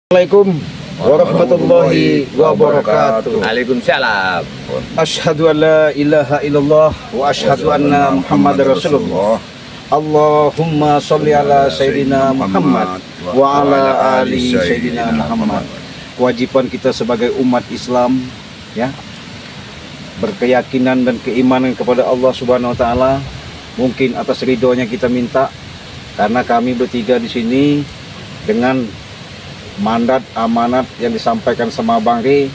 Assalamualaikum warahmatullahi wabarakatuh. Waalaikumsalam. Asyhadu an la ilaha illallah wa asyhadu anna Muhammadar Rasulullah. Allahumma sholli ala Sayyidina Muhammad wa ala ali Sayyidina Muhammad. Kewajiban kita sebagai umat Islam, ya, berkeyakinan dan keimanan kepada Allah Subhanahu wa taala. Mungkin atas ridhonya kita minta, karena kami bertiga di sini dengan mandat amanat yang disampaikan sama Bang Ri,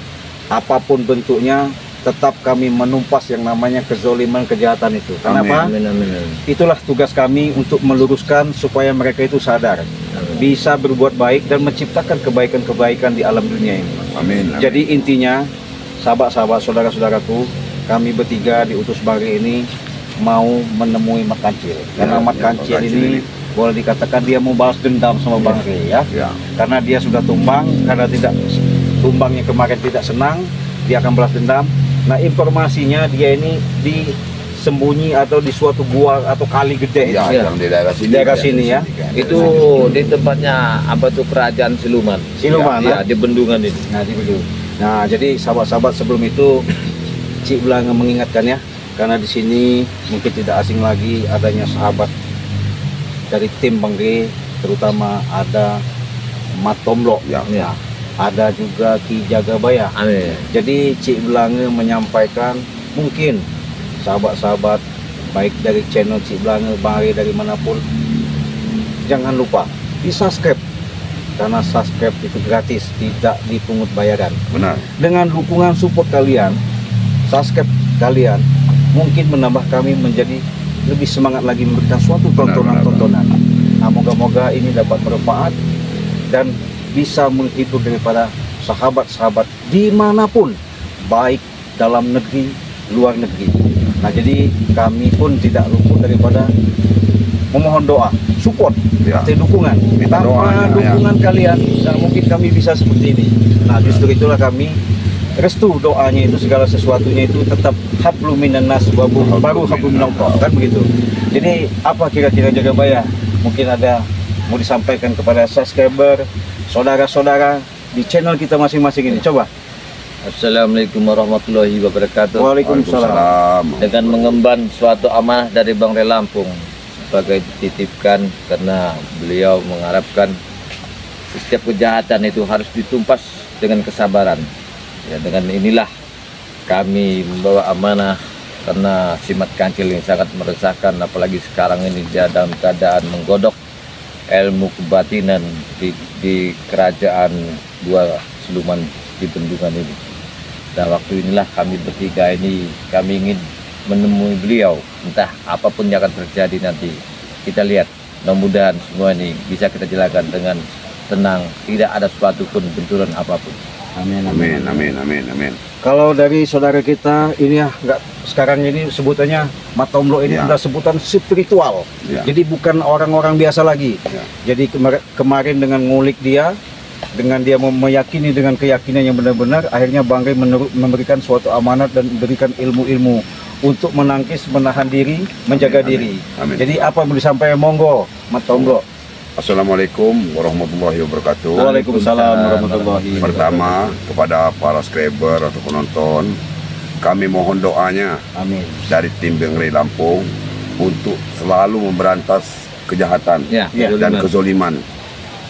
apapun bentuknya tetap kami menumpas yang namanya kezoliman, kejahatan itu. Kenapa? Amin, amin, amin. Itulah tugas kami untuk meluruskan supaya mereka itu sadar, bisa berbuat baik dan menciptakan kebaikan-kebaikan di alam dunia ini. Amin, amin. Jadi intinya, sahabat-sahabat, saudara-saudaraku, kami bertiga diutus Bang Ri ini mau menemui Mat Kancil. Karena Mat Kancil ini boleh dikatakan dia mau balas dendam sama Bang Ri, ya. Karena dia sudah tumbang, karena tidak tumbangnya kemarin tidak senang, dia akan balas dendam. Nah, informasinya dia ini disembunyi atau di suatu gua atau kali gede, ya, yang di daerah sini, daerah sini ya. Itu di tempatnya apa tuh, kerajaan Siluman. Siluman, ya, di bendungan ini. Nah, di bendungan. Nah, jadi sahabat-sahabat, sebelum itu Cik Belanga mengingatkan, ya, karena di sini mungkin tidak asing lagi adanya sahabat dari tim Bang Ri, terutama ada Mat Tomlo, ya. Ada juga Ki Jagabaya. Amin. Jadi Cik Belanga menyampaikan, mungkin sahabat-sahabat baik dari channel Cik Belanga, Bang Ri dari manapun, jangan lupa di subscribe, karena subscribe itu gratis, tidak dipungut bayaran. Benar. Dengan dukungan support kalian, subscribe kalian mungkin menambah kami menjadi lebih semangat lagi memberikan suatu tontonan-tontonan. Nah, moga-moga ini dapat bermanfaat dan bisa menghibur daripada sahabat-sahabat dimanapun, baik dalam negeri, luar negeri. Nah, jadi kami pun tidak luput daripada memohon doa, support, ya, atau dukungan. Tanpa dukungan kalian, nah, mungkin kami bisa seperti ini. Nah, justru itulah kami restu doanya itu, segala sesuatunya itu tetap hablum minan nas baru hablum minallah, kan begitu. Jadi apa kira-kira Jagabaya mungkin ada mau disampaikan kepada subscriber, saudara-saudara di channel kita masing-masing ini? Coba. Assalamualaikum warahmatullahi wabarakatuh. Waalaikumsalam. Dengan mengemban suatu amanah dari Bang Ri Lampung sebagai dititipkan, karena beliau mengharapkan setiap kejahatan itu harus ditumpas dengan kesabaran. Ya, dengan inilah kami membawa amanah, karena si Mat Kancil ini sangat meresahkan, apalagi sekarang ini dia dalam keadaan menggodok ilmu kebatinan di kerajaan Gua Siluman di bendungan ini. Dan waktu inilah kami bertiga ini, kami ingin menemui beliau, entah apapun yang akan terjadi nanti. Kita lihat, mudah-mudahan semua ini bisa kita jalankan dengan tenang, tidak ada suatu pun benturan apapun. Amin, Amin, amin, amin, amin. Kalau dari saudara kita ini, ya, nggak, sekarang ini sebutannya Mat Tomlo ini, ya, udah sebutan spiritual, ya. jadi bukan orang-orang biasa lagi, ya. Jadi kemarin dengan ngulik dia, dengan dia meyakini dengan keyakinan yang benar-benar, akhirnya Bang Ri memberikan suatu amanat dan memberikan ilmu-ilmu untuk menangkis, menahan diri, menjaga diri. Amin. Jadi apa yang disampaikan, monggo Mat Tomlo. Assalamualaikum warahmatullahi wabarakatuh. Waalaikumsalam warahmatullahi wabarakatuh. Pertama, kepada para subscriber atau penonton, kami mohon doanya Amin. dari tim Bang Ri Lampung untuk selalu memberantas kejahatan, Ya, dan kezoliman.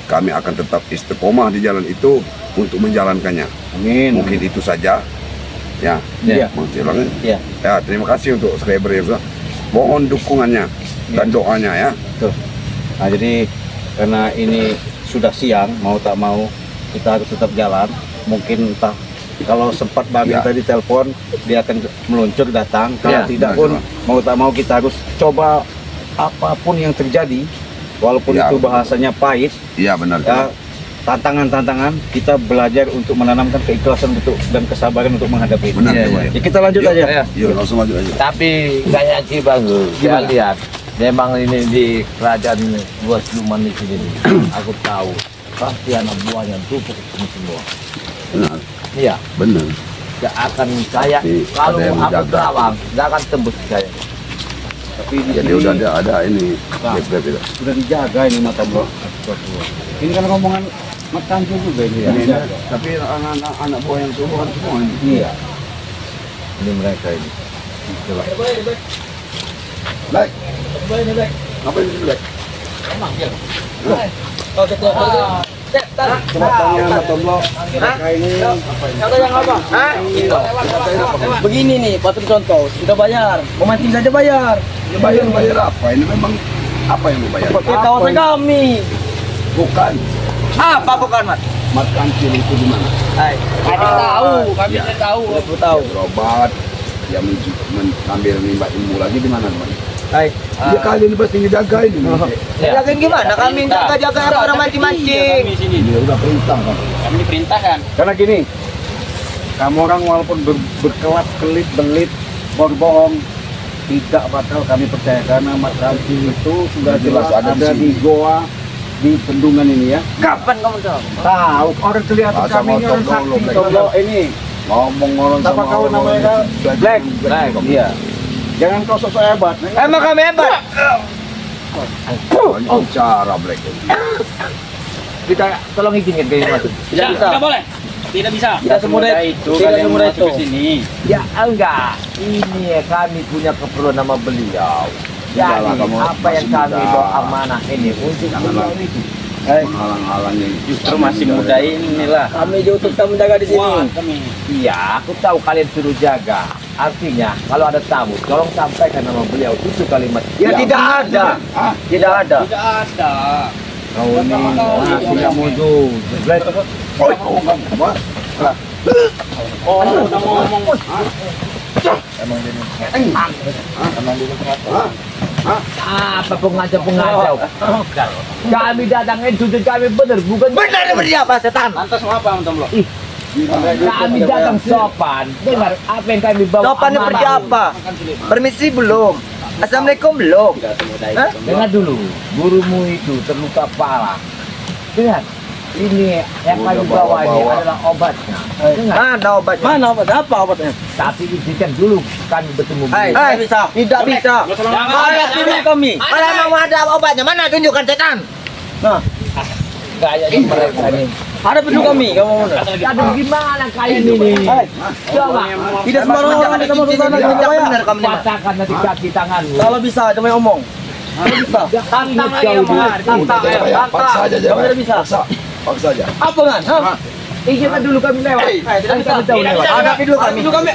Kami akan tetap istiqomah di jalan itu untuk menjalankannya. Amin. Mungkin itu saja. Ya, Ya. Ya. Ya, terima kasih untuk subscriber ya. Mohon dukungannya dan doanya, ya. Tuh. Nah, jadi karena ini sudah siang, mau tak mau kita harus tetap jalan. Mungkin entah kalau sempat Bang Ri tadi telepon, dia akan meluncur datang. Kalau tidak pun mau tak mau kita harus coba apapun yang terjadi, walaupun itu bahasanya pahit. Iya, benar. Ya, tantangan-tantangan, kita belajar untuk menanamkan keikhlasan dan kesabaran untuk menghadapi itu. Benar, Ya, kita lanjut aja. Yuk, langsung maju aja. Tapi kayak Bang, saya lihat memang ini di kerajaan Gua Siluman di sini, aku tahu pasti anak buahnya tumpuk ini semua. Benar. Iya, Benar. gak akan saya kalau ada yang aku menjaga. terawang, gak akan tembus saya. Tapi di Jadi sini udah ada ini. Nah, Grab itu. sudah dijaga ini Mat Tomlo. Ini kan rombongan Makan juga ini. Ini, tapi anak buah yang suruhan semua ini. Iya. Ini mereka ini. Coba. Black. Apa ini Black? Coba tanya sama Tomblo. Mereka ini apa ini? Kata yang apa? Hah? Begini nih, patut contoh. Sudah bayar, memancing saja bayar. Ya bayar apa? Ini memang apa yang dibayar? Pakai kawasan kami. Bukan. Apa bukan, Mas? Mat kancil itu di mana? Hai. Kami tahu, kami tidak tahu. Aku tahu. Berobat. Dia mengambil nimba ilmu lagi di mana teman? Hai. Dia kali ini pasti ngejaga ini. Jagain gimana? Kami jaga-jaga orang mancing-mancing. Dia udah perintah kan. Kami diperintahkan. Karena gini, kamu orang walaupun berkelap kelip belit berbohong, tidak bakal kami percaya karena Mas Ranti itu sudah jelas ada di goa di bendungan ini ya. Kapan kamu tahu? Tahu orang kelihatan Ah, sama kami ini orang Tomblo, sakti Black. Tomblo ini. Ngomong orang Siapa sama kau orang namanya kan? Black. Black. Iya. Jangan kau sosok hebat. Emang kami hebat. Oh, cara Black. Kita tolong izinkan kami masuk. Tidak bisa. Tidak boleh. Tidak bisa. Tidak semudah itu. Tidak semudah itu. Ya enggak. Ini kami punya keperluan nama beliau. Jadi Udahlah, kamu apa yang masih kami muda. bawa amanah ini untuk Janganlah. beliau itu. Menghalang-halangi. Justru masih muda inilah. Kami diutus kamu jaga di sini. Iya, aku tahu kalian suruh jaga. Artinya, kalau ada tamu, tolong sampaikan nama beliau. Itu kalimat. Ya tidak ada. Ah, Tidak ada. Kau ini masih nggak mau tuh. Black. oh, apa? Apa pengajak-pengajak? Kami datang itu dan kami benar, bukan Benar berapa setan? Lantas mau apa, Om Tomblo? kami datang sopan. Dengar apa yang kami bawa. Sopan amanah seperti ini. apa? Permisi belum? Assalamualaikum belum? Hah? Dengar dulu, gurumu itu terluka parah. Dengar, ini yang kami bawa ini adalah obatnya. Dengar, Mana obatnya? Mana obat? Apa obatnya? tapi izinkan dulu kami bertemu beliau. Hai, tidak bisa. Mana dulu kami? Kalau mau ada obatnya, mana tunjukkan setan? Gayanya mereka ini. Ada penduduk kami, kamu mana? Aduh, gimana kalian ini? Coba, Tidak sembarangan ada sama sana kita benar kami. patahkan nanti kaki tanganmu. Kalau bisa, cuma omong. Kalau bisa. Tantang lagi omongan, tantang. Paksa aja Kamu tidak bisa. Paksa aja. Apa kan? Hah? Izinkan dulu kami lewat. Tidak bisa. Kami tahu lewat. Hadapi dulu kami.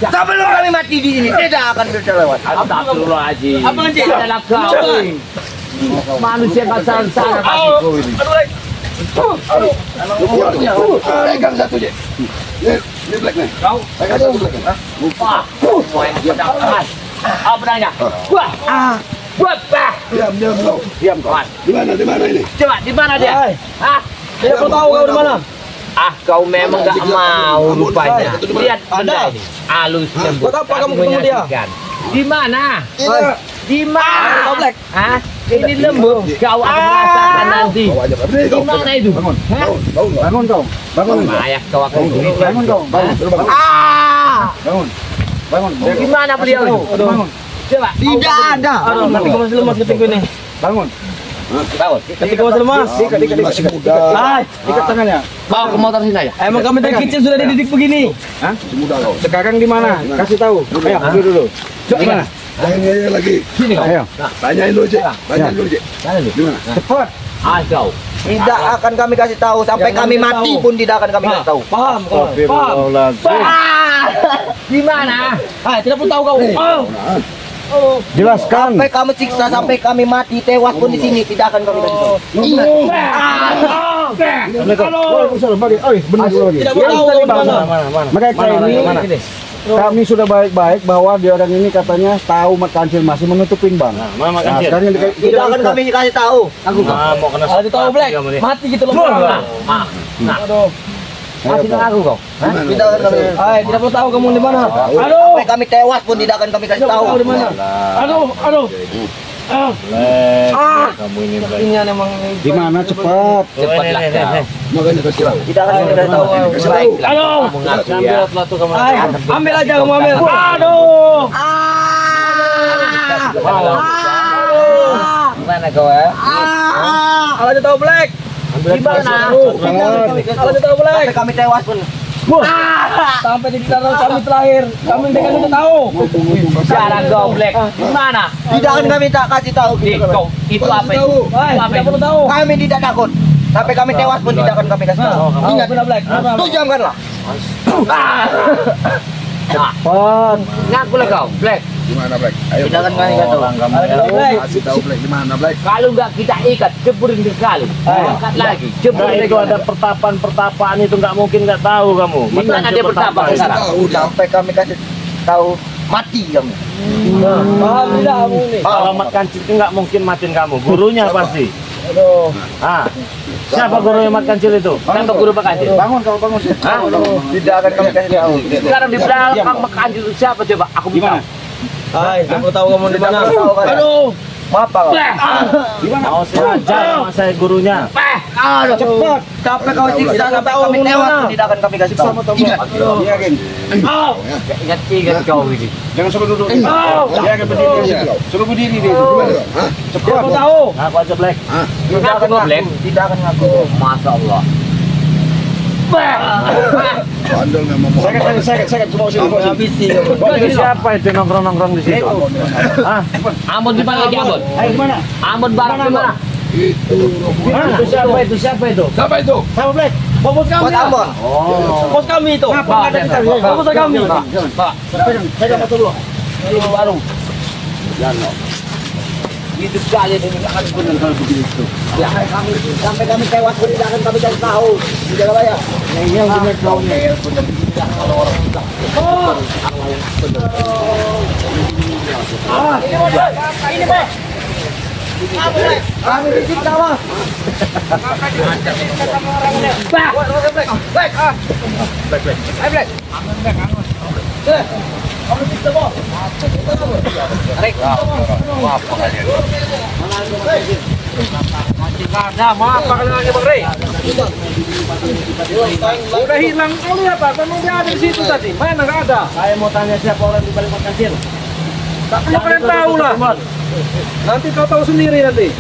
Sebelum kami mati di sini, tidak akan bisa lewat. Astagfirullahaladzim. Apa nanti? Adalah kau. Manusia kasar sana kau ini. Pegang satu je. Ini Black nih. Pegang satu Black. Wah, main pedang. Apa nanya? Wah, wah, Diam kau. Diam kau. Di mana ini? coba di mana dia? Hah? Tidak perlu tahu kau di mana. Ah, kau memang gak mau rupanya. Lihat benda ini. Halusnya Buat apa kamu ketemu dia? menyaksikan. Di mana? Di Tahu mana? Black. Hah? Ini lembut. Kau akan merasakan nanti. Bawa aja. Berdiri Di kau. mana itu? Bangun. Hah? Bangun kau. Bangun kau. Bangun. Layak kau akan Bangun bangun. kau. Bangun. Suruh bangun. Bangun. Bangun. Di mana beliau itu? Bangun. Coba. Tidak ada. Aduh, nanti kau masih lemas ketingku ini. Bangun. Bangun. Nanti kau masih lemas. Masih muda. Hai, Ikat tangannya. Bawa ke motor sini aja. emang kami dari kecil sudah dididik begini. Hah? Masih muda kau. Sekarang di mana? Kasih tahu. Ayo, dulu. Di mana? Jangan ngeyel lagi. Sini kau. Ayo. Tanyain dulu, Cik. Tanyain dulu, Cik. Mana lu? Di mana? Cepat. Kau. Tidak akan kami kasih tahu sampai Jangan kami kasih mati tahu. pun tidak akan kami kasih tahu. Paham kau? Paham. Astagfirullahaladzim. Di mana? Hai, tidak perlu tahu kau. Jelaskan. Sampai kami siksa, sampai kami mati, tewas pun di sini tidak akan kami kasih tahu. Waalaikumsalam. Bagi. Oi, benar lagi. Tidak perlu tahu kau di mana. Mereka ini kami sudah baik-baik bahwa dia orang ini katanya tahu Mat Kancil masih menutupin bang. Mana Nah, sekarang yang Tidak akan kami kasih tahu. Aku kau. mau kena kalau tahu Black, mati gitu loh. Nah, masih dengan aku kau. Hah? Tidak akan kami. Hai, tidak perlu tahu kamu di mana. Sampai kami tewas pun tidak akan kami kasih tahu. Tahu di mana? Aduh. Kamu ini Ini memang di mana cepat? cepatlah kau. Makanya kasih tahu. Tidak akan kami kasih tahu. Baiklah. Kamu ngaku ya. Hai, ambil aja kamu ambil. Aduh. Gimana kau ya? Kalau aja tahu Black. Gimana? Kalau kita boleh. Sampai kami tewas pun. Sampai di dalam kami terakhir. Kami tidak tahu. Cara goblek. Gimana? Tidak akan kami tak kasih tahu. Itu apa itu? Tidak perlu tahu. Kami tidak takut. Sampai kami tewas pun tidak akan kami kasih tahu. Ingat, Black. 2 jam kan lah. Cepat. Ngaku lah kau, Black. Gimana Black? Ayo. Tidak akan kami kasih tahu. Kasih tahu Black gimana Black? Kalau nggak kita ikat, ceburin di kali. Angkat lagi, ceburin Itu ada pertapaan itu nggak mungkin nggak tahu kamu. Di mana dia bertapa sekarang? Sampai kami kasih tahu mati kamu. Paham tidak kamu nih? Kalau Mat Kancil itu nggak mungkin matiin kamu. Gurunya pasti. Aduh. Ah, siapa guru Mat Kancil itu? Siapa guru Pak Kancil? Bangun kau bangun sih. Tidak akan kami kasih tahu. Sekarang di belakang Pak Kancil itu siapa coba? Aku Gimana? Hai, tidak perlu tahu kamu di mana. Aduh. Maaf Pak. Mau saya ajar sama saya gurunya. Aduh, cepat. Sampai kau siksa sampai kami tewas pun tidak akan kami kasih tahu. Ingat. Yakin. Ingat kau ini. Jangan suruh duduk. Jangan berdiri di situ. Suruh berdiri di situ. Siapa tahu? Aku aja Black. Tidak akan Black. ngaku. Tidak akan ngaku. Masya Allah. Bandel memang mau. Saya cuma sini. Itu siapa itu nongkrong di situ? Ah, Ambon di mana lagi Ambon? Ayo kemana? Ambon barat di mana? itu siapa itu? Siapa itu? Siapa Black? Bos kami. Buat Ambon. Oh, Bos kami itu. Kenapa nggak ada kita? Bos kami. Pak. Saya dapat dulu. Baru. Hidup saya ini nggak akan benar kalau begini itu. Ya, sampai kami tewas pun tidak akan kami kasih tahu. Tidak bayar. ini yang benar kau nih. Ini Pak. Kami disiksa Mas. Udah hilang kali apa? Memang dia ada di situ tadi. Mana nggak ada? Saya mau tanya siapa orang di balik Mat Kancil. Tak perlu kalian tahu lah. Nanti kau tahu sendiri nanti.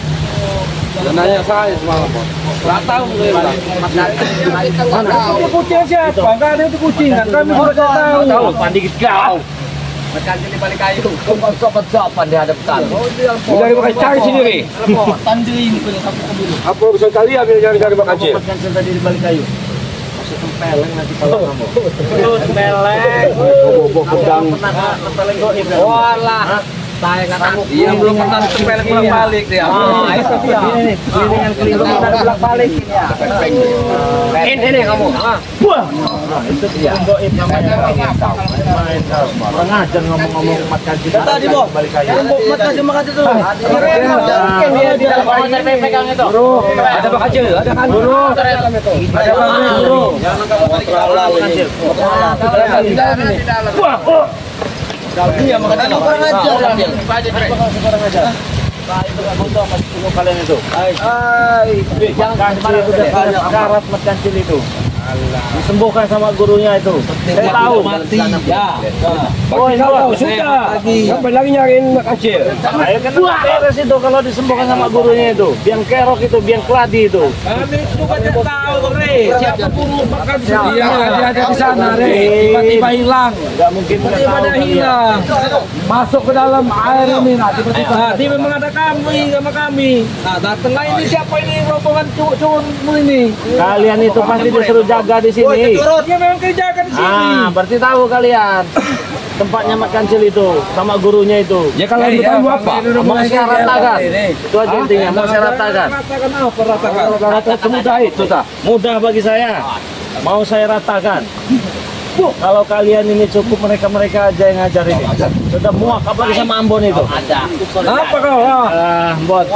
Dan nanya saya semalam. Nggak tahu mana? Itu kucing siapa? Nggak ada itu kucing. Kami juga tidak tahu. Tahu pandikit kau. Mat Kancil di balik kayu. Sobat-sobat di hadapan. Dari pakai cari sendiri. Tanding punya satu keburu. Apa urusan kalian yang cari Pak Kancil? Mat Kancil tadi di balik kayu. Masuk tempeleng nanti kalau kamu. Tempeleng. Pedang. Pernah tempeleng goib. Walah. Saya nggak tahu. Dia belum pernah tempeleng bolak-balik dia. Itu dia. Ini dengan keliling kita bolak-balik. Ini kamu. Wah, itu dia. Goib namanya. Main kau. Kurang ajar ngomong-ngomong Mat Kancil. Tadi Bos. Balik kayu. Mat Kancil makasih tuh. Mungkin dia di dalam kawasan pegang itu. Ada Pak Kancil, ada kan? Ada Guru. Jangan kamu balik. Wah, oh. Iya, makanya kurang ajar. Itu nggak butuh Mas tunggu kalian itu. Jangan Kancil itu udah banyak karat Mat Kancil itu. Disembuhkan sama gurunya itu. Saya tahu. Mati. Ya. Oh, ini tahu sudah. Sampai lagi nyariin Mak Kancil. Ayo kan beres itu kalau disembuhkan sama gurunya itu. Biang kerok itu, biang keladi itu. Kami juga tidak tahu, Re. Siapa guru Pak Kancil? Iya, dia ada di sana, Re. Tiba-tiba hilang. Nggak mungkin nggak tahu Tiba-tiba kalian. hilang. Masuk ke dalam air ini, nah tiba-tiba. Dia memang ada kami sama kami. Nah, datanglah ini siapa ini rombongan cowok-cowokmu ini? Kalian itu pasti disuruh jaga di sini. Dia memang kerjakan di sini. Ah, berarti tahu kalian tempatnya Mat Kancil itu sama gurunya itu. Ya kalau itu kan apa? Mau saya ratakan. Itu aja intinya, mau saya ratakan. Ratakan apa? Ratakan. Rata semudah itu tak? Mudah bagi saya. Mau saya ratakan. Kalau kalian ini cukup mereka aja yang ngajar ini. Sudah muak apalagi sama Ambon itu. Ada. Apa kau? Ambon.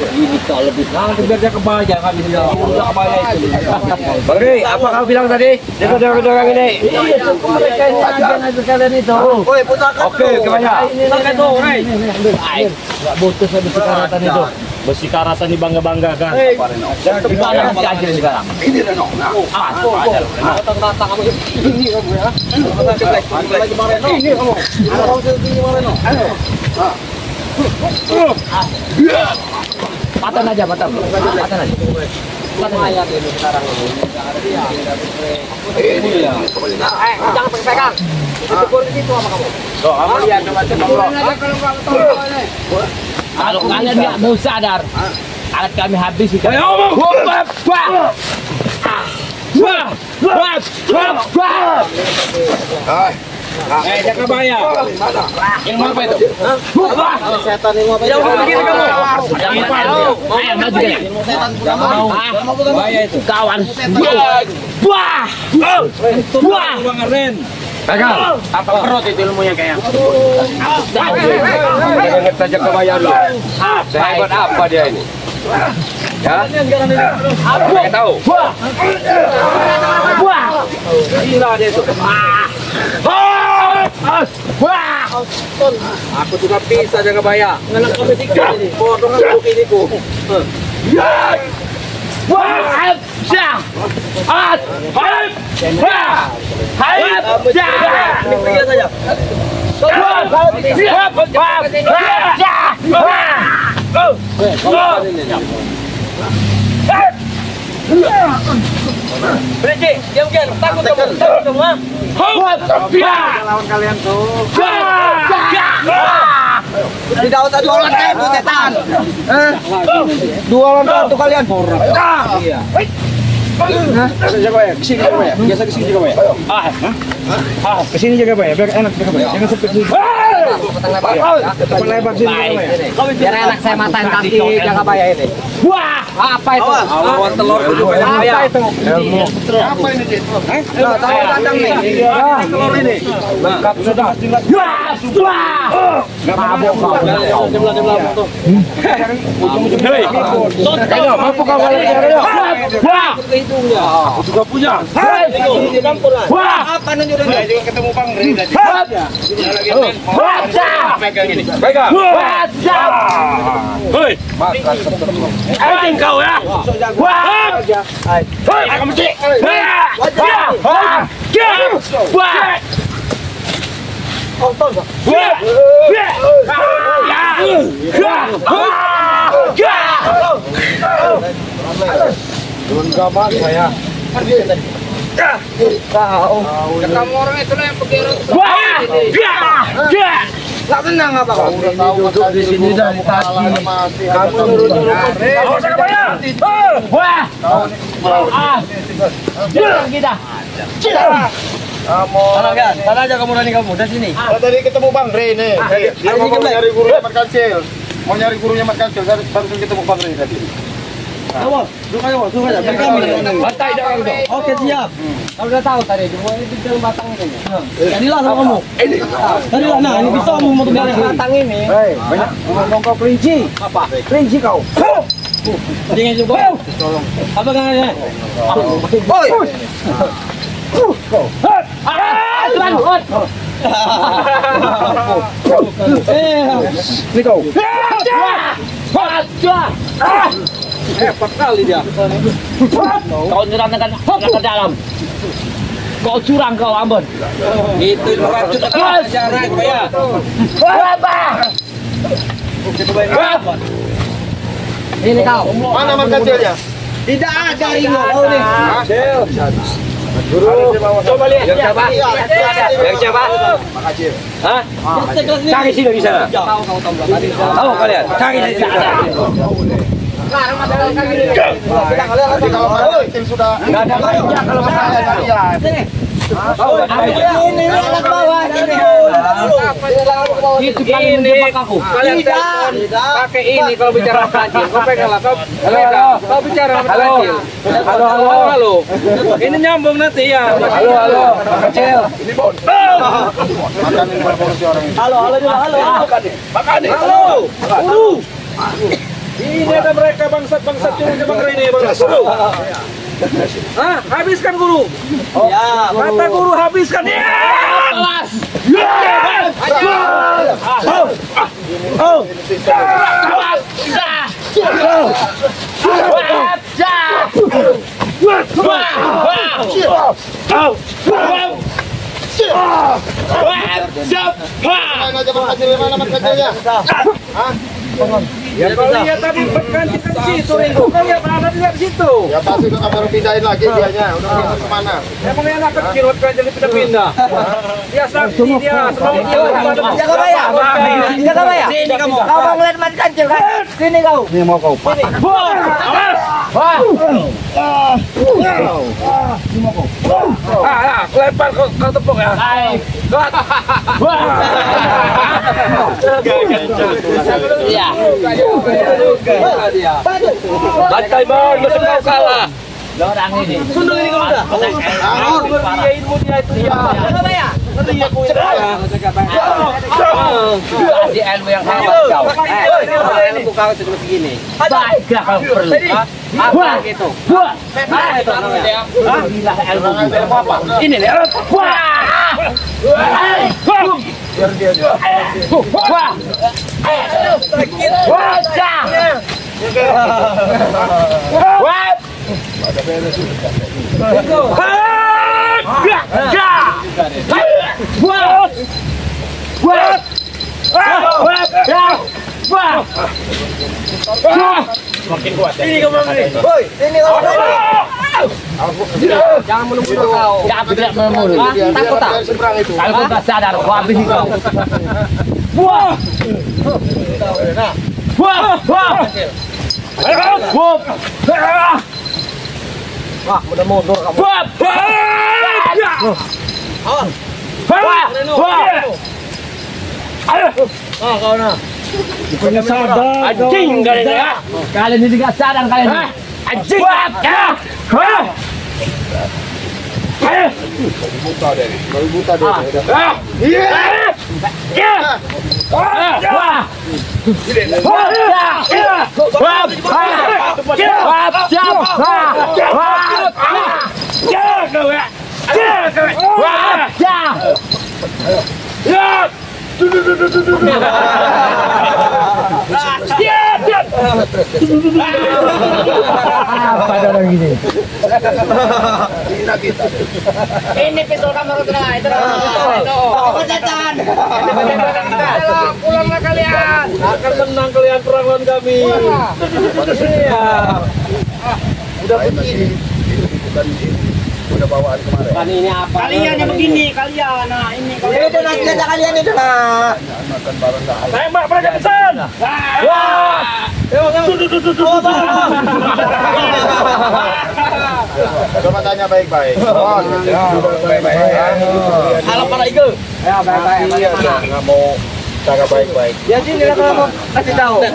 Ini kau lebih. Nanti biar dia kebaya kami sudah kebaya itu. Bang Ri, apa kau bilang tadi? Dengar ini. Iya, cukup mereka ini aja ngajar kalian itu. Woi, putakan. Oke, kemana? Pakai tuh, Re. Nggak butuh saya besi karatan itu. Besi karatan dibangga-banggakan. Di mana Pak Kancil sekarang? Ini dah no. Datang kamu. Ini kamu ya. Lagi kemarin. Ini kamu. Patan aja, patan. Patan aja. Patan aja ini sekarang ini. Jangan pegang. Itu kur di situ apa kamu? Tuh, kamu lihat coba Kalau kalian nggak mau sadar, alat kami habis itu. Jaga bahaya. Ilmu apa itu? Setan ini apa? Jangan begini kamu. Ayo maju deh. Bahaya itu. Kawan. Wah. Wah, Bang Aren. pegang. Apa perut itu ilmunya kayak? Ingat saja bahaya lu. Sehebat apa dia ini? Ya? Apa tahu? Wah. Gila dia itu. Wah. Aku juga bisa jaga bahaya. Nganak kami tiga ini. Potong aku ini ku. Wah. Syah. At. Wah. Ini saja. Berhenti, diam-diam, takut kamu, Lawan kalian tuh. Tidak usah dua lawan kamu setan. Dua lawan satu kalian. Iya. Jaga ya, kesini jaga ya. Biasa kesini jaga ya. Kesini jaga ya, biar enak jaga ya. Jangan sempit sini. Depan lebar sini jaga ya. Biar enak saya matain kaki jaga bahaya ini. Wah, apa itu? lawan telur dulu bahaya. Apa itu? Apa ini, Cik? Tahu kandang nih. Telur ini. Lengkap sudah. Wah, mabuk kau. Ayo, mampu kau balik ya. Wah, Aku juga punya. wah, Apa nunjukin? Saya juga ketemu Bang Rey tadi. Pegang ini. Pegang. Hei, anjing kau ya. Wah, kamu cek. Gaman saya. Kamu orang itu yang pergi Gak tenang apa kau? Duduk di sini dari tadi. Kamu Wah, kita. Sana aja kamu Rani kamu dari sini. Tadi ketemu Bang Rey nih. Dia mau nyari gurunya Mat Kancil. Mau nyari gurunya Mat Kancil. Baru ketemu Bang Rey tadi. Duduk aja. Biar kami. Bantai jangan dong. Oke, siap. Kamu udah tahu tadi, cuma ini di batang ini. Jadilah sama kamu. Jadilah, nah ini bisa kamu mau tinggal di batang ini. Hei, banyak ngomong kau kelinci. Apa? Kelinci kau. Jangan juga. Apa kanannya? Woi. Tuan, Ini kau. Hebat kali dia. Kau nyerang ke dalam. Kau curang kau, Ambon. Itu racun ajaran ya. Ini kau. Mana Mat Kancilnya? Tidak ada ringo kau nih. Coba lihat. Yang siapa? Yang siapa? Hah? Cari sini di sana. Tahu kalian? Cari di sana. Kecil sudah. Enggak ada lainnya kalau saya. Ini anak bawah ini. Itu kali menjebak aku. Kalian telepon pakai ini kalau bicara kecil. Kau peganglah kau bicara kecil. Halo. Ini nyambung nanti ya. Halo. Kecil. Ini bon. Makan ini porsi orang ini. Halo. Makan nih. Halo. Ini ada mereka bangsat-bangsat curungnya Bang Rey ini, Guru. Hah? Habiskan guru. Ya. Kata guru habiskan. Awas. Ya kau lihat tadi berganti ke situ, Ringo. Kau lihat ada di situ. Ya pasti udah kamu pindahin lagi dianya. Udah pindah kemana? Emang anak kecil waktu aja pindah-pindah. Dia saksi dia, semua dia. Jaga bayar. Jaga bayar. Sini kamu. Kau mau ngeliat main kancil kan? Sini kau. Ini mau kau pak. Lempar kau tepuk ya. Iya. Bantai bor, betul kau kalah. Orang ini. Sundul ini kau udah. Dia ilmu dia itu dia. Jaga bayar. Nanti dia kuih dia. Di ilmu yang sama kau. Ilmu kau itu begini. Baik kau perlu. Apa gitu? Apa itu namanya? Gila ilmu apa? Ini nih. Wah. Wah. Wajah. Wah. Makin kuat. Ini kamu ini. Woi, ini kau. Jangan mulu-mulu kau. Jangan tidak mulu. Takut tak? Kalau kau tak sadar, kau habis kau. Wah. Wah. Wah. Wah, udah mundur kamu. Wah. Wah. Wah. Ayo. Ah, kau nak. Bukannya sadar. Anjing kalian ya. Kalian ini tidak sadar kalian. Anjing. Ya. Ayo. Buta deh. Ah. Iya. Ya. Wah. Wah. Apa ada orang gini? Ini pistol kamu itu pencatan. Pulanglah kalian. Akan menang kalian perang lawan kami. Iya. Udah begini. Udah bawaan kemarin. Kan ini apa? Kalian yang begini, kalian. Nah, ini kalian. Itu nanti aja kalian itu lah. Makan barang dah. Tembak mereka pesan. Wah. Coba tanya baik-baik. Oh, baik-baik. Halo para Igo. Ya, baik-baik. Nggak mau cara baik-baik. Ya sini lah kamu kasih tahu.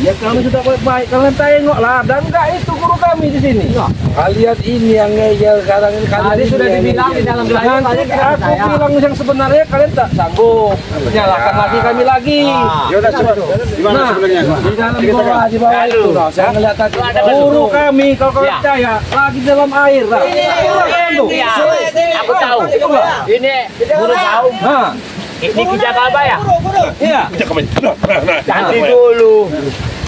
Ya kami sudah baik-baik, kalian tengoklah. Dan enggak itu guru kami di sini. Kalian ini yang ngeyel sekarang ini. Tadi sudah dibilang di dalam Nanti aku bilang yang sebenarnya kalian tak sanggup. Menyalahkan lagi kami lagi. Ya udah coba. Gimana sebenarnya? Di dalam bawah, di bawah itu. Saya ngeliat tadi. Guru kami kalau kalian percaya lagi dalam air. Aku tahu. Ini guru tahu. Ini kita apa ya? Iya. Nanti dulu.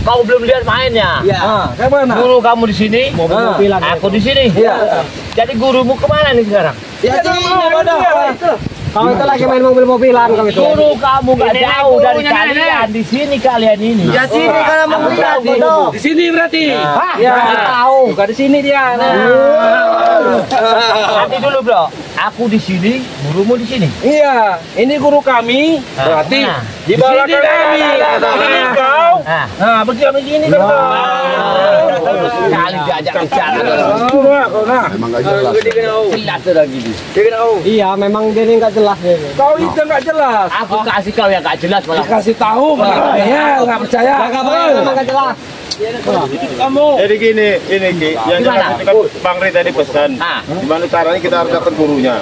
Kau belum lihat mainnya. Iya. Kayak mana? Guru kamu di sini, aku di sini. Iya. Jadi gurumu kemana nih sekarang? Ya sini ada. Kau itu lagi main mobil-mobilan kamu itu. Guru kamu nggak jauh dari kalian. Di sini kalian ini. Ya sini kalau mau lihat di sini berarti. Ya tahu. Bukan di sini dia. Nanti dulu bro. Aku di sini, gurumu di sini. Iya, ini guru kami. Berarti di bawah kami. Ini kau. Nah, begini kan kau. Kali diajak bicara. Kau nah. Emang nggak jelas. Jelas sudah gini. Iya, memang dia nggak jelas. Kau itu nggak jelas. Aku kasih kau yang nggak jelas malah. Dikasih tahu, ya nggak percaya. Nggak jelas. Kamu. Jadi gini, ini Ki, yang Gimana? kan Bang Ri tadi pesan. Gimana caranya kita harus datang gurunya?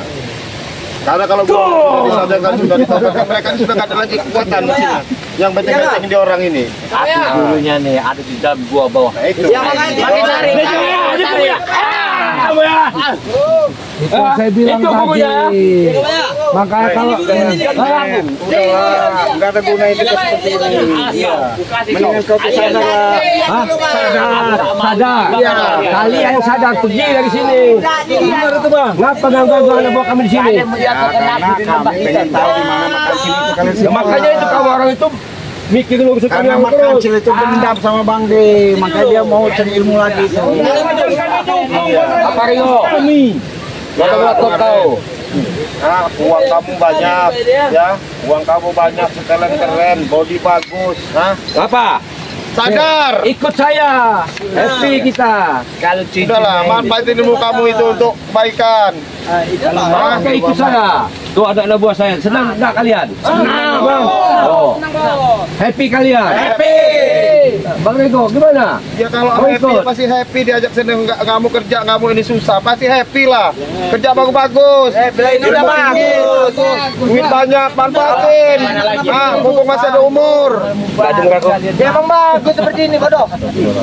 Karena kalau guru sudah disadarkan, sudah ditobatkan, mereka ini sudah nggak ada lagi kekuatan di sini. Yang penting-penting di orang ini. Aku gurunya nih ada di dalam gua bawah. Nah, itu. Makin cari. Itu saya bilang tadi. Makanya kalau nggak ada guna itu seperti ini. Iya. Mendingan kau kesana lah. sadar. sadar. Kalian sadar pergi dari sini. Gimana tuh bang? Ngapa ganggu-ganggu bawa kami di sini? Ya karena kami pengen tahu di mana makan sini itu kalian Ya, semua. makanya itu kamu orang itu mikir dulu sekali Karena yang Mat terus. Kancil itu dendam sama Bang D, makanya dia mau cari ilmu lagi. Apa Ringo? Kata kau. Nah, uang kamu banyak, ya. Uang kamu banyak, keren, body bagus. Hah? Apa? Sadar. Ikut saya. Happy kita. Kalau Sudahlah, manfaatin ilmu kamu itu untuk kebaikan. Oke, ikut saya. Tuh ada anak buah saya. Senang enggak kalian? Senang, Bang. Oh. Happy kalian? Happy. Bang Rego, gimana? Ya kalau Kamu happy ikut? pasti happy, diajak seneng, kamu kerja, kamu ini susah, pasti happy lah. Kerja bagus-bagus. Ini udah bagus. Duit banyak, manfaatin. Ah, mumpung masih ada umur. Ya emang bagus seperti ini, bodoh.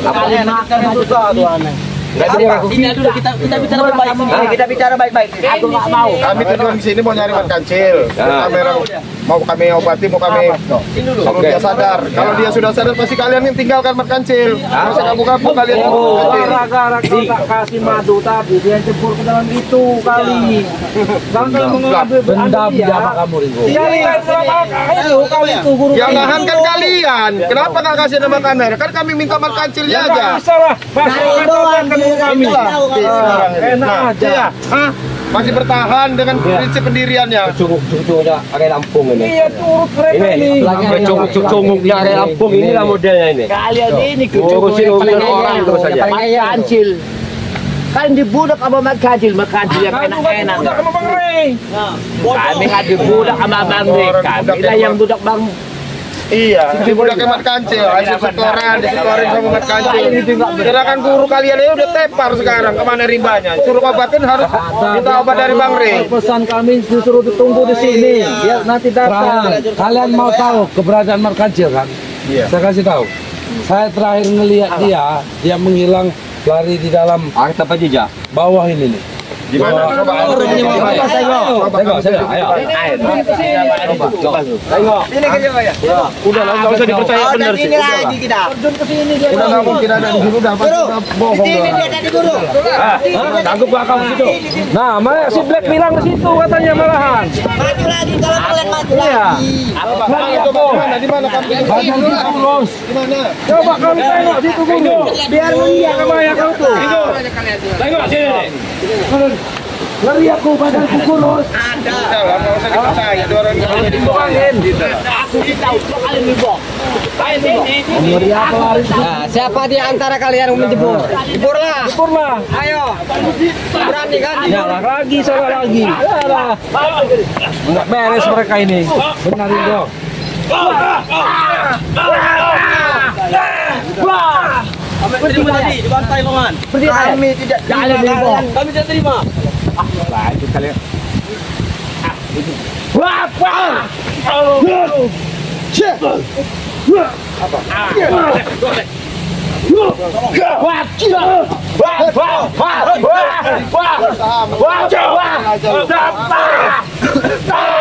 Kalian yang susah tuh aneh. Ini dulu kita bicara baik-baik. Kita bicara baik-baik. Aku nggak mau. Kami tujuan di sini mau nyari Mat Kancil. Mau kami obati, mau kami suruh dia sadar. Kalau dia sudah sadar, pasti kalian yang tinggalkan Mat Kancil. Masa kamu kalian yang Mat Kancil. Gara-gara kau tak kasih madu tapi dia cebur ke dalam itu kali. Jangan mengambil Dendam siapa kamu Ringo? kali itu guru. Yang nahan kan kalian. Kenapa nggak kasih nama kamera? Kan kami minta Mat Kancilnya aja. Salah. Masyarakat kan kami. Enak Enak aja. Iya. Hah? Masih bertahan dengan prinsip pendiriannya. Cunguk-cunguknya area Lampung ini. Iya turut mereka ini. Cunguk-cunguknya area Lampung inilah modelnya ini. Kalian ini Ngurusin orang terus saja. Kancil. Kan dibudak sama Mat Kancil yang enak-enak. Udah sama Bang Rey. Kami nggak dibudak sama Bang Rey. Kami lah yang budak Bang. Iya, dibudaknya Mat Kancil, hasil setoran, disetorin sama Mat Kancil. Sedangkan guru kalian ini udah tepar sekarang, kemana ribanya? Suruh obatin harus minta obat dari Bang Rey. Pesan kami disuruh ditunggu di sini. Biar nanti datang. Kalian mau tahu keberadaan Mat Kancil kan? Iya. Saya kasih tahu. Saya terakhir ngelihat dia menghilang lari di dalam Apa jejak? bawah ini nih. Gimana? Coba. Tengok, ayo. Udah lah, nggak usah dipercaya bener sih. lagi kita. Udah nggak mungkin ada di sini, udah pasti udah bohong. Dia tadi guru. Sanggup gak kamu situ? Nah, mana si Black bilang di situ katanya malahan. Maju lagi kalau kalian maju Iya. lagi. Coba di mana kamu? Bagian situ lurus. Di mana? Coba kamu tengok situ dulu. Biar melihat Kebaya kamu tuh. Tengok sini. Ngeri aku badanku kurus. Udah lah, nggak usah dipercaya. Itu orang yang jadi aku tahu kalian mibok. Nah, siapa di antara kalian yang menjebur? Jeburlah. Jeburlah. Ayo. Berani kan? Salah lagi, salah lagi. Salah. Enggak beres mereka ini. Benar itu. Terima tadi, dibantai kawan. Kami tidak terima. Kami tidak terima.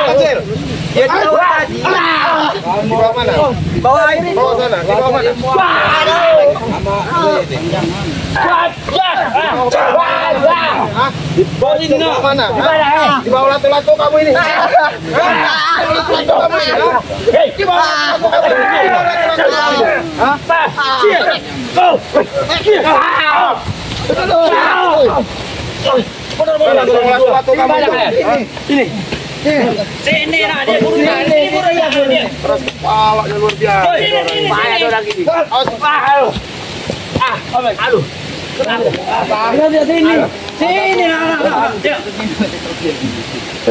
Kancil. Ya di bawah tadi. Di bawah mana? Di bawah ini. Di bawah sana. Di bawah mana? Di bawah mana? Di bawah lato-lato kamu ini. Lato-lato kamu ini. Di bawah lato-lato kamu ini. Mana lato-lato kamu ini? Sini nah dia guru. Ini guru ya. Keras kepalanya luar biasa. Bahaya orang ini. Sini nah.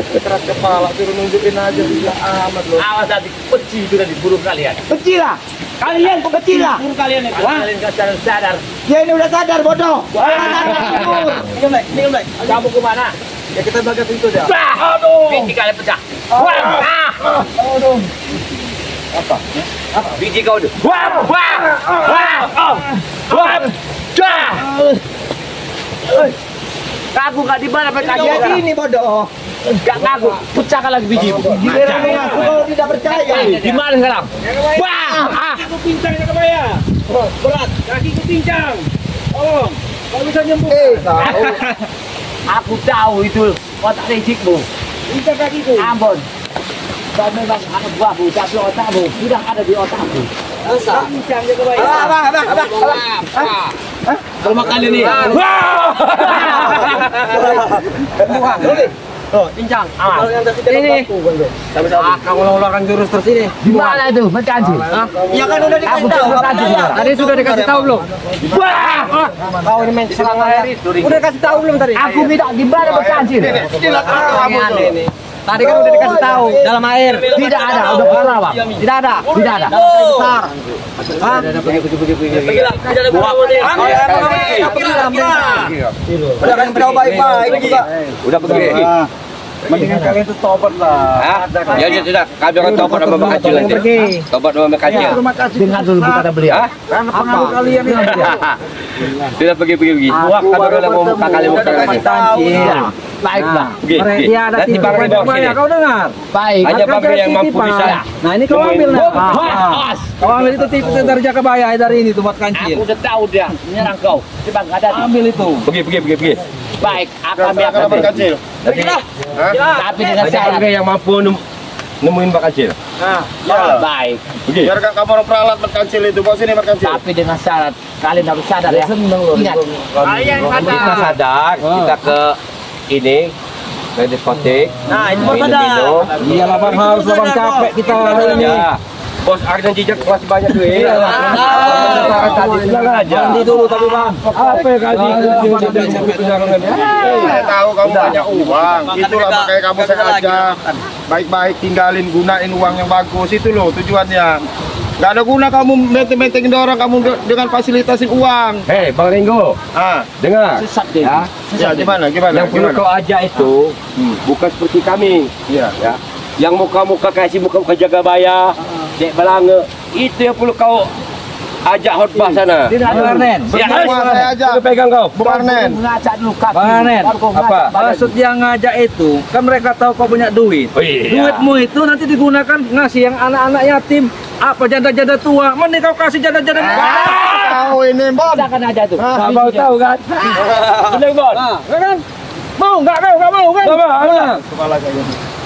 Keras kepala suruh nunjukin aja bisa amat loh. Awas nanti peci itu dari burung kalian. Kecil lah. Kalian kecil lah. Burung kalian itu. Kalian nggak sadar. Ya ini udah sadar bodoh. Ini kamu kemana? Ya kita bagas itu dah. Aduh. Biji kalian pecah. Aduh. Biji kau tu. Ngaku nggak di mana pecah Ini bodoh. Nggak ngaku. Pecahkan lagi biji. Giliran mengaku kau tidak percaya. Di mana sekarang? Kakiku pincang ya kebaya. Berat. Kakiku pincang. Kalau bisa nyembuh. Aku tahu itu otak licikmu. Bisa kayak gitu. Ambon. Kalau memang anak buahmu, tapi otakmu sudah ada di otakku. Bincang jaga baik. Kalau makan ini. Oh, pincang. Kalau yang tadi ini. Kamu mengeluarkan jurus terus ini. Di mana itu? Berkancil. Ya kan udah dikasih tahu. Tadi sudah dikasih tahu belum? Wah! Kau ini main serangan ya. Udah dikasih tahu belum tadi? Aku minta di mana berkancil? Tadi kan udah dikasih tahu dalam air. Tidak ada, udah kalah, Bang. Tidak ada. Tidak ada. Besar. Hah? Udah kan berapa baik-baik juga. Udah pergi. Mendingan kalian tuh tobat lah. Ya sudah, kami akan tobat sama Mbak Kacil nanti. Tobat sama Mbak Kacil. Terima kasih. Dengar dulu kata beliau. Karena pengaruh kalian ini. Sudah pergi. Wah, kami udah mau muka kali muka kali. Baiklah. Pergi. Nanti Bang Ri bawa sini. Kau dengar? Baik. Hanya Bang Ri yang mampu bisa. Nah ini kau ambil nih. Kau ambil itu tipe dari Jakabaya dari ini tuh buat kancil. Aku udah tahu dia menyerang kau. Coba nggak ada. Ambil itu. Pergi. Baik, akan Kalau berkecil. tapi dengan Nanti syarat. Bang Ri yang mampu nemuin Mbak Kacil. Baik, Pergi. Biar kamu orang peralat berkancil itu, bawa sini berkancil. tapi dengan syarat kalian harus sadar ya. Ingat, Kita sadar, kita ke ini ke diskotik. Nah itu minum. Iya labang harus labang capek kita hari ini. Ya. Bos Ardan Jijak masih banyak duit. Mandi dulu tapi bang. Apa yang gaji? Saya tahu kamu banyak uang. Itulah makanya kamu saya ajak. Baik-baik tinggalin, gunain uang yang bagus. Itu loh tujuannya. Gak ada guna kamu menteng-mentengin orang kamu dengan fasilitasin uang. Hei, Bang Ringo, dengar. sesat dia. Ya gimana? Yang perlu kau ajak itu bukan seperti kami. Iya. Ya. Yang muka-muka kasih muka-muka Jagabaya, Dek Balange, itu yang perlu kau ajak khotbah sana. Tidak ada Arnen. Saya ajak. Aku pegang kau. Bung Arnen. Ngajak dulu kaki. Bang Arnen, Apa? maksud yang ngajak itu kan mereka tahu kau punya duit. Oh, iya. Duitmu itu nanti digunakan ngasih yang anak-anak yatim, apa janda-janda tua. Mending kau kasih janda-janda muda. Tahu ini, Bon. Kita akan aja tuh. Nggak mau tahu kan? Bener, Bon. Nggak kan? Mau nggak kau? Nggak mau kan? Nggak mau.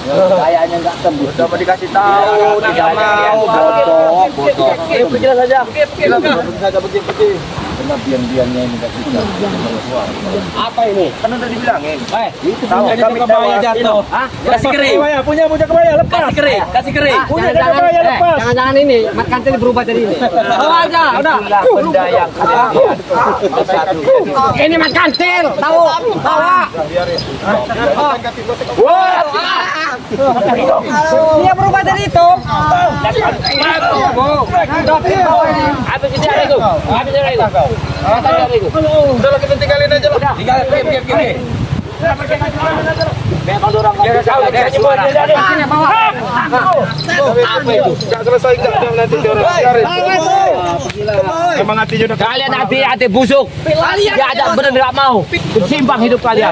Kayaknya nggak tembus. Coba dikasih tahu, tidak mau. Bodoh. Pergi saja. Pergi. Bian-biannya ini nggak bisa. Apa ini? Kan udah dibilangin. Itu Tahu kami kebaya jatuh. Kasih kering. Punya kebaya lepas. Kasih kering. Punya kebaya lepas. Jangan-jangan ini, mat kancil berubah jadi ini. Bawa aja, udah. Benda yang Ini mat kancil, tahu? Bawa. Dia berubah jadi itu. habis ini ada itu. Habis ini ada itu. Udah lah kita tinggalin aja lah. Pergi. Memang dorang nggak bisa dia nyebut dia ada. Sini bawa. Apa itu? Gak selesai gak nanti dia orang biarin. Emang hatinya udah Kalian hati-hati busuk. Dia ada benar nggak mau. Simpang hidup kalian.